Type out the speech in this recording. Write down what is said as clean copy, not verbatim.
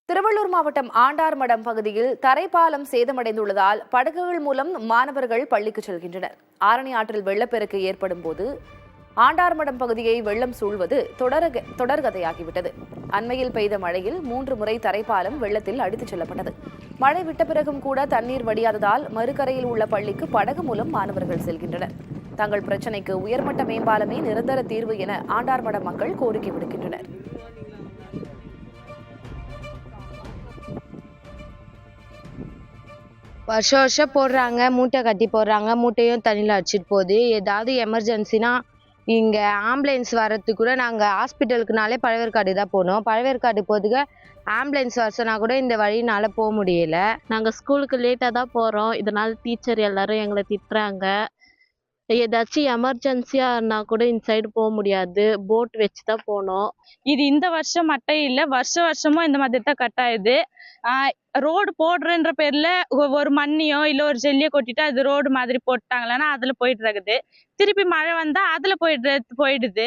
திருவள்ளூர் மாவட்டம் ஆண்டார்மடம் பகுதியில் தரைப்பாலம் சேதமடைந்துள்ளதால் படகுகள் மூலம் மாணவர்கள் பள்ளிக்கு செல்கின்றனர். ஆரணி ஆற்றில் வெள்ளப்பெருக்கு ஏற்படும் போது ஆண்டார்மடம் பகுதியை வெள்ளம் சூழ்வது தொடர்கதையாகிவிட்டது. அண்மையில் பெய்த மழையில் 3 முறை தரைப்பாலம் வெள்ளத்தில் அடித்துச் செல்லப்பட்டது. மழை விட்ட பிறகும் கூட தண்ணீர் வடியாததால் மறுகரையில் உள்ள பள்ளிக்கு படகு மூலம் மாணவர்கள் செல்கின்றனர். தங்கள் பிரச்சினைக்கு உயர்மட்ட மேம்பாலமே நிரந்தர தீர்வு என ஆண்டார்மடம் மக்கள் கோரிக்கை விடுக்கின்றனர். வருஷம் போடுறாங்க, மூட்டை கட்டி போடுறாங்க, மூட்டையும் தண்ணியில் அடிச்சிட்டு போகுது. ஏதாவது எமர்ஜென்சினா இங்கே ஆம்புலன்ஸ் வர்றதுக்கு கூட நாங்கள் ஹாஸ்பிட்டலுக்குனாலே பழவேற்காடு தான் போகணும். பழவேற்காடு போகிறதுக்கு ஆம்புலன்ஸ் வரசனா கூட இந்த வழியினால போக முடியல. நாங்கள் ஸ்கூலுக்கு லேட்டாக தான் போகிறோம். இதனால் டீச்சர் எல்லாரும் எங்களை திட்டுறாங்க. ஏதாச்சும் எமர்ஜென்சியானா கூட இந்த சைடு போக முடியாது, போட் வச்சு தான் போகணும். இது இந்த வருஷம் மட்டும் இல்லை, வருஷமும் இந்த மாதிரி தான் கட் ஆகுது. ரோடு போடுறன்ற பேர்ல ஒரு மண்ணியோ இல்லை ஒரு ஜெல்லியோ கொட்டிட்டு அது ரோடு மாதிரி போட்டாங்களன்னா அதுல போயிட்டு இருக்குது. திருப்பி மழை வந்தா அதுல போயிடுது.